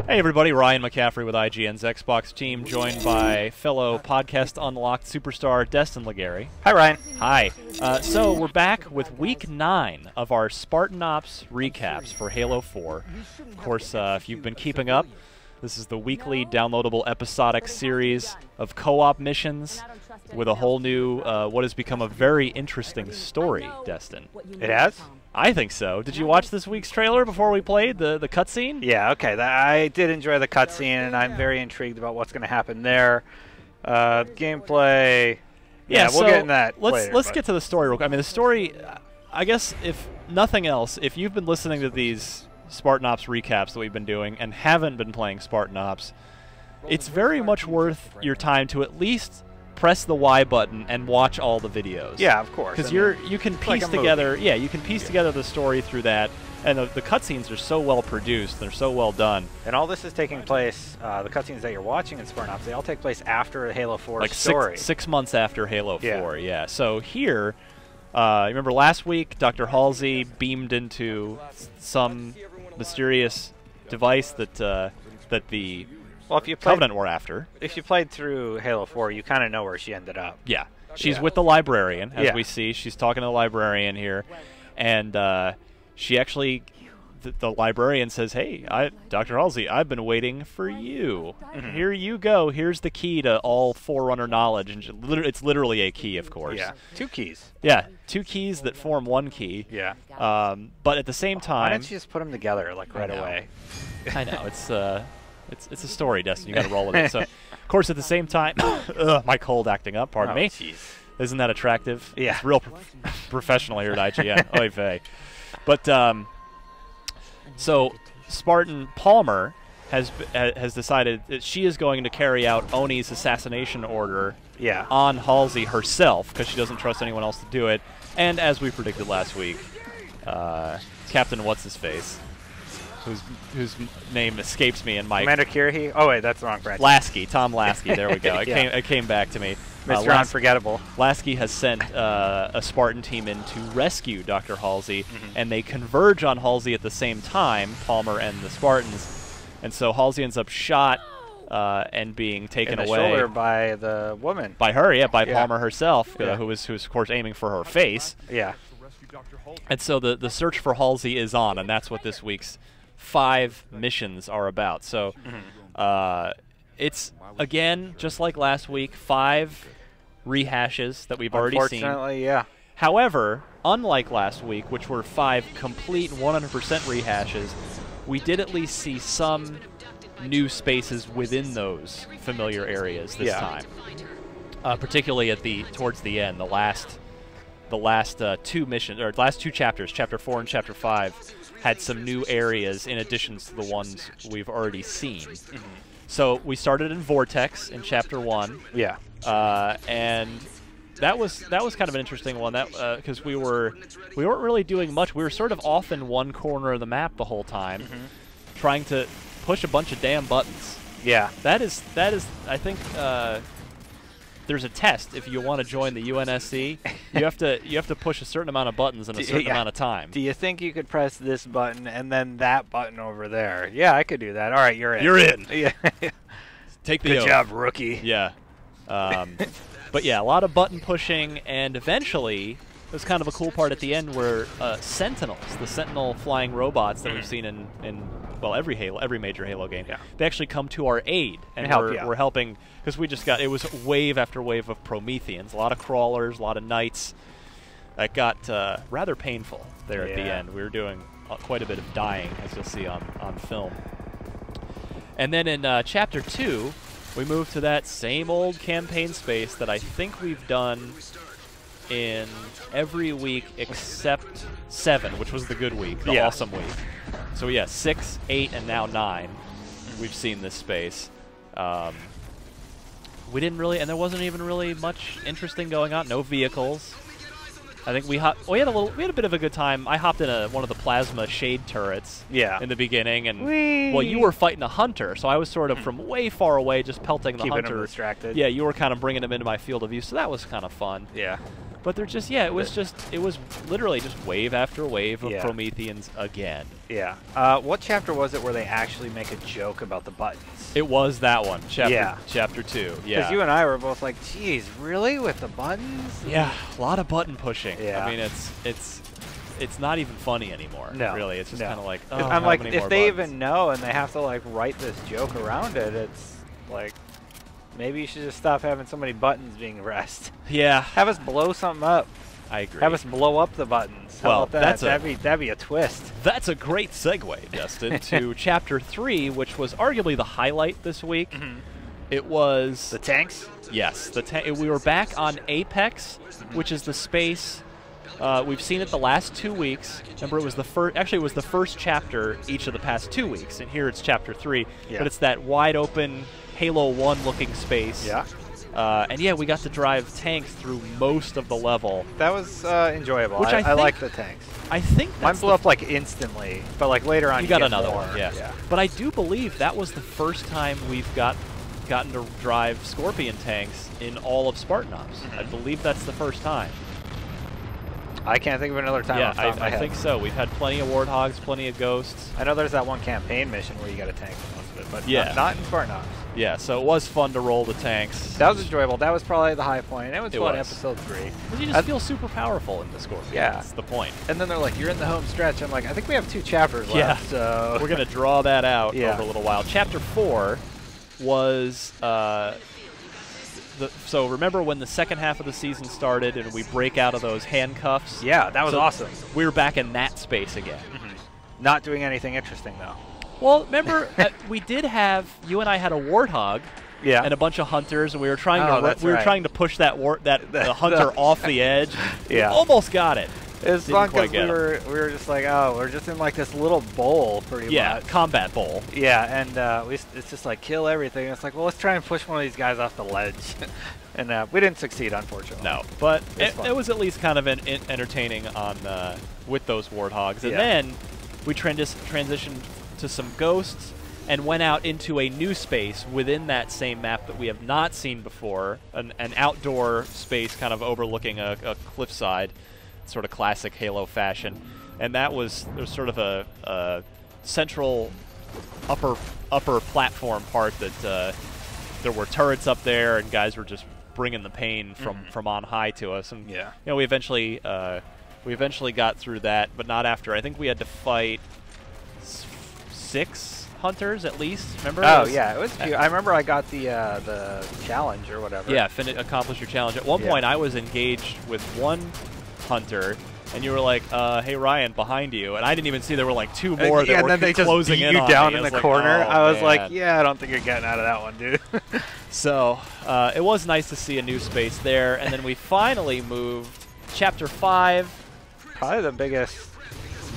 Hey everybody, Ryan McCaffrey with IGN's Xbox team, joined by fellow Podcast Unlocked superstar Destin Legary. Hi Ryan. Hi. So we're back with Week 9 of our Spartan Ops recaps for Halo 4. Of course, if you've been keeping up, this is the weekly downloadable episodic series of co-op missions with a whole new, what has become a very interesting story, Destin. It has? I think so. Did you watch this week's trailer before we played, the cutscene? Yeah, okay. I did enjoy the cutscene, and I'm very intrigued about what's going to happen there. Gameplay... Yeah, we'll get in that later. Let's get to the story real quick. I mean, the story, I guess, if nothing else, if you've been listening to these Spartan Ops recaps that we've been doing and haven't been playing Spartan Ops, it's very much worth your time to at least press the Y button and watch all the videos. Yeah, of course. Because you can piece together, you can piece together the story through that, and the cutscenes are so well produced, they're so well done. And all this is taking place, the cutscenes that you're watching in Spartan Ops, they all take place after Halo 4 like story. Six months after Halo 4, yeah. So here, remember last week, Dr. Halsey beamed into some mysterious device that the if you Covenant were after. If you played through Halo 4, you kind of know where she ended up. Yeah. She's with the librarian, as we see. She's talking to the librarian here. And she actually, the librarian says, hey, Dr. Halsey, I've been waiting for you. Here you go. Here's the key to all Forerunner knowledge. And it's literally a key, of course. Yeah. 2 keys. Yeah. 2 keys that form 1 key. Yeah. But at the same time... Why don't you just put them together, like, right away? I know. It's a story, Destin. You got to roll with it. So, of course, at the same time, my cold acting up. Pardon me. Geez. Isn't that attractive? Yeah. It's real professional here at IGN. Oy vey. But so Spartan Palmer has decided that she is going to carry out Oni's assassination order on Halsey herself because she doesn't trust anyone else to do it. And as we predicted last week, Captain What's-His-Face, whose name escapes me in my... Commander Kirhi? Oh, wait, that's the wrong branch. Lasky, Tom Lasky, there we go. It came back to me. Mr. Unforgettable. Lasky has sent a Spartan team in to rescue Dr. Halsey, and they converge on Halsey at the same time, Palmer and the Spartans. And so Halsey ends up shot and being taken away. Shoulder by the woman. By her, by Palmer herself, who was, of course, aiming for her face. Yeah. And so the search for Halsey is on, and that's what this week's 5 missions are about. So it's, again, just like last week, 5 rehashes that we've already seen. Unfortunately, yeah. However, unlike last week, which were 5 complete 100% rehashes, we did at least see some new spaces within those familiar areas this time. Particularly towards the end, the last 2 missions, or last 2 chapters, Chapter 4 and Chapter 5, had some new areas in addition to the ones we've already seen. So we started in Vortex in Chapter 1. Yeah. And that was kind of an interesting one, because we weren't really doing much. We were sort of off in one corner of the map the whole time, trying to push a bunch of damn buttons. Yeah. That is I think there's a test. If you want to join the UNSC, you have to push a certain amount of buttons in a certain amount of time. Do you think you could press this button and then that button over there? Yeah, I could do that. All right, you're in. You're in. Yeah. Take the Good oath. job, rookie. Yeah. But yeah, a lot of button pushing, and eventually there's kind of a cool part at the end where Sentinels, the Sentinel flying robots that we've seen in every major Halo game, they actually come to our aid, and we're helping, because it was wave after wave of Prometheans, a lot of crawlers, a lot of knights. That got rather painful there at the end. We were doing quite a bit of dying, as you'll see on film. And then in Chapter 2, we moved to that same old campaign space that I think we've done in every week except 7, which was the good week, the awesome week. So yeah, 6, 8, and now 9. We've seen this space. We didn't really, and there wasn't even really much interesting going on. No vehicles. I think we had a bit of a good time. I hopped in one of the plasma shade turrets in the beginning, and well, you were fighting a hunter, so I was sort of from way far away, just pelting the hunter. Keeping him distracted. Yeah, you were kind of bringing him into my field of view, so that was kind of fun. Yeah. But they're just, yeah, it was literally just wave after wave of Yeah. Prometheans again. Yeah. What chapter was it where they actually make a joke about the buttons? It was that one, Yeah. chapter 2. Yeah. Because you and I were both like, geez, really? With the buttons? Yeah, a lot of button pushing. Yeah. I mean, it's not even funny anymore. No. Really, it's just No. kind of like, oh, I'm how like, many if more they buttons? even know and they have to like write this joke around it, it's like, maybe you should just stop having so many buttons being pressed. Yeah, Have us blow something up. I agree. Have us blow up the buttons. How Well, about that? that's That'd be a twist. That's a great segue, Justin, to Chapter 3, which was arguably the highlight this week. It was... The tanks? Yes. We were back on Apex, which is the space... we've seen it the last 2 weeks. Remember, it was the first... Actually, it was the first chapter each of the past 2 weeks, and here it's Chapter 3. Yeah. But it's that wide-open Halo 1-looking space. Yeah. And yeah, we got to drive tanks through most of the level. That was enjoyable. Which I like the tanks. I think Mine that's blew up like instantly, but like later on you got get another more. one, yeah. But I do believe that was the first time we've gotten to drive Scorpion tanks in all of Spartan Ops. I believe that's the first time. I can't think of another time. Yeah, off the top of my I head. think so. We've had plenty of Warthogs, plenty of Ghosts. I know there's that one campaign mission where you got a tank for most of it, but Yeah. not in Spartan Ops. Yeah, so it was fun to roll the tanks. That was enjoyable. That was probably the high point. It was fun. was. Episode 3. Because you just feel super powerful in the Scorpion. Yeah. That's the point. And then they're like, "You're in the home stretch." I'm like, "I think we have 2 chapters Yeah. left." So We're going to draw that out Yeah. over a little while. Chapter 4 was... so remember when the second half of the season started and we break out of those handcuffs? yeah, that was So awesome. We were back in that space again. Not doing anything interesting though. Well, remember, we did have... You and I had a Warthog. Yeah. And a bunch of hunters, and we were trying Oh, trying to push that the hunter off the edge. Yeah. We almost got it. It was Didn't fun quite because get we were just like, oh, we're just in like this little bowl pretty Yeah, much. combat bowl. Yeah, and it's just like kill everything. It's like, well, let's try and push one of these guys off the ledge. And we didn't succeed, unfortunately. No, but It's it was at least kind of entertaining on with those Warthogs. And Yeah. then we transitioned to some Ghosts and went out into a new space within that same map that we have not seen before, an outdoor space kind of overlooking a cliffside, sort of classic Halo fashion. And there's sort of a central upper platform part that there were turrets up there and guys were just bringing the pain from on high to us. And Yeah. you know, we eventually got through that, but not after. I think we had to fight 6 hunters at least. Remember? Oh yeah, it was cute. I remember I got the challenge or whatever. Yeah, accomplish your challenge. At one Yeah. point, I was engaged with one hunter, and you were like, "Hey Ryan, behind you," and I didn't even see there were like 2 more that yeah, were and then they just closing beat in you on down me. in I was the like, corner. "Oh, I was like, man." yeah, I don't think you're getting out of that one, dude. So it was nice to see a new space there, and then we finally moved. Chapter 5. Probably the biggest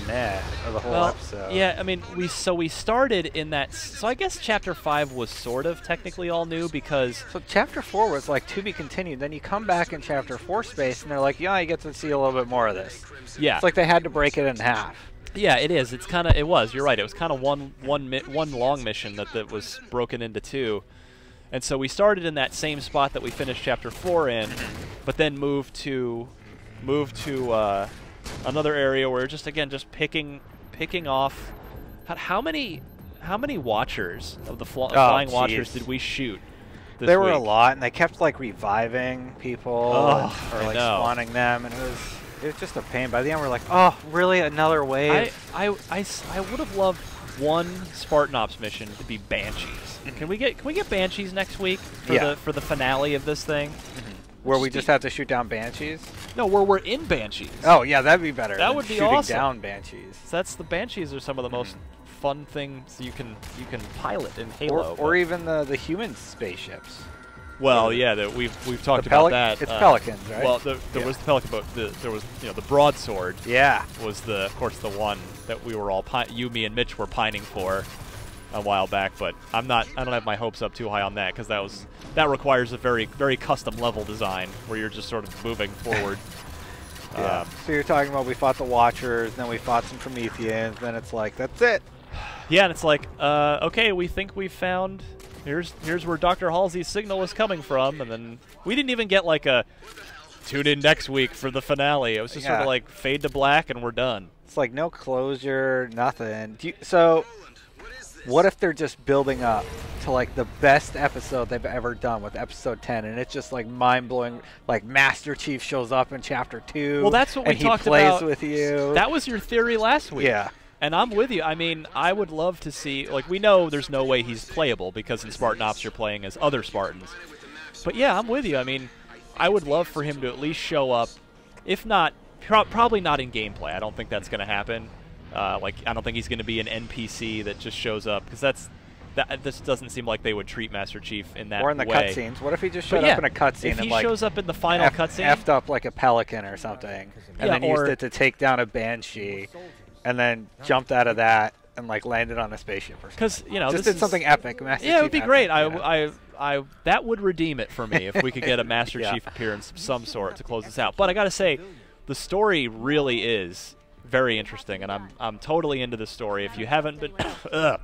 meh of the whole episode. Yeah, I mean, we started in that. So I guess Chapter 5 was sort of technically all new because So chapter 4 was like to be continued. Then you come back in chapter 4 space, and they're like, yeah, you get to see a little bit more of this. yeah, It's like they had to break it in half. yeah, it is. It's kind of it was. You're right. It was kind of one long mission that was broken into 2. And so we started in that same spot that we finished Chapter 4 in, but then moved to another area where just picking off. How many Watchers of the flying Watchers did we shoot? There were a week? lot, and they kept like reviving people or I like know. spawning them, and it was just a pain. By the end, we're like, oh, really? Another wave? I would have loved one Spartan Ops mission to be Banshees. Can we get Banshees next week for the finale of this thing? Where we just have to shoot down banshees? No, where we're in Banshees. Oh yeah, that'd be better. That than would be shooting awesome. down banshees. So that's the Banshees are some of the most fun things you can pilot in Halo. Or even the human spaceships. Well, yeah, we've talked The about that. It's Pelicans, right? Well, there was the Pelican, but there was the broadsword. Yeah. Was of course the one that we were all you, me, and Mitch were pining for a while back, but I don't have my hopes up too high on that because that requires a very very custom level design where you're just sort of moving forward. Yeah. So you're talking about we fought the Watchers, then we fought some Prometheans, then it's like that's it. Yeah, and it's like, okay, we think we found. Here's where Dr. Halsey's signal is coming from, and then we didn't even get like a tune in next week for the finale. It was just sort of like fade to black and we're done. It's like no closure, nothing. So what if they're just building up to like the best episode they've ever done with episode 10, and it's just like mind-blowing, like Master Chief shows up in chapter 2. Well, that's what we talked about. And he about. plays with you. That was your theory last week. Yeah. And I'm with you. I mean, I would love to see, like, we know there's no way he's playable because in Spartan Ops you're playing as other Spartans. But yeah, I'm with you. I mean, I would love for him to at least show up, if not, probably not in gameplay. I don't think that's going to happen. Like, I don't think he's going to be an NPC that just shows up, because this doesn't seem like they would treat Master Chief in that way. Or in the cutscenes. What if he just showed up in a cutscene and he like shows up in the final cutscene? Effed up like a pelican or something, and then used it to take down a Banshee, and then jumped out of that and like landed on a spaceship or something. Because, you know, just did something epic. Master yeah, Chief it would be epic. great. Yeah. That would redeem it for me if we could get a Master Chief appearance of some sort to close this out. But I got to say, the story really is very interesting, and I'm totally into the story. If you haven't been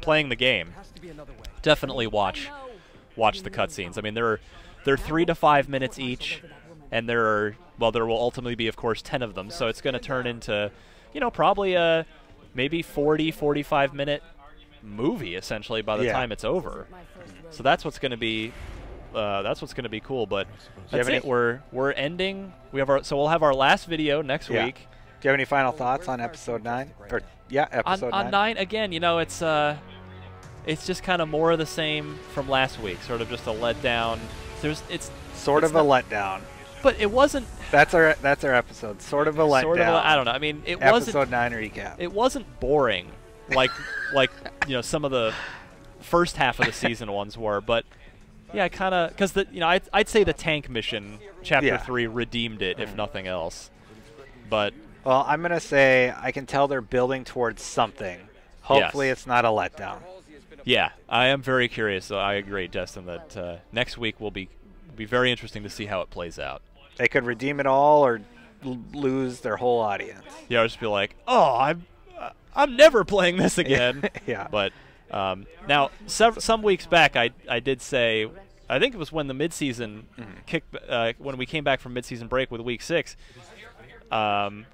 playing the game, definitely watch the cutscenes. I mean, they're 3 to 5 minutes each, and there will ultimately be, of course, 10 of them. So it's going to turn into, you know, probably a maybe 45 minute movie essentially by the time it's over. So that's what's going to be cool. But that's it. We're ending. We'll have our last video next week. Do you have any final thoughts on episode 9? Or episode 9. On 9 again, you know, it's just kind of more of the same from last week. Sort of just a letdown. It's sort of a letdown. But it wasn't. That's our episode. Sort of a letdown. I don't know. I mean, it wasn't. Episode 9 recap. It wasn't boring, like you know, some of the first half of the season ones were. But yeah, kind of, because I'd say the tank mission, chapter 3, redeemed it, if nothing else. But well, I'm gonna say I can tell they're building towards something. Hopefully, it's not a letdown. Yeah, I am very curious. So I agree, Destin, that next week will be very interesting to see how it plays out. They could redeem it all or lose their whole audience. Yeah, I'll just be like, oh, I'm never playing this again. Yeah. But now, some weeks back, I did say, I think it was when the midseason when we came back from midseason break with week 6,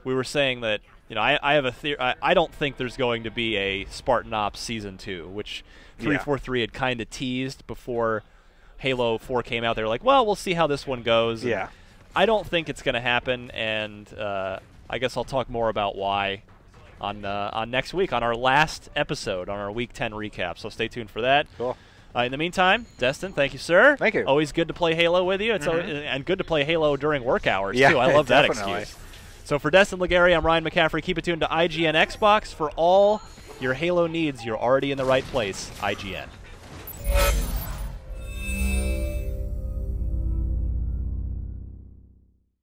we were saying that, you know, I have a theory. I don't think there's going to be a Spartan Ops Season 2, which 343 had kind of teased before Halo 4 came out. They were like, well, we'll see how this one goes. Yeah. I don't think it's going to happen, and I guess I'll talk more about why on next week, on our last episode, on our Week 10 recap. So stay tuned for that. Cool. In the meantime, Destin, thank you, sir. Thank you. Always good to play Halo with you. It's and good to play Halo during work hours, too. I love that excuse. So for Destin Legary, I'm Ryan McCaffrey. Keep it tuned to IGN Xbox. For all your Halo needs, you're already in the right place. IGN.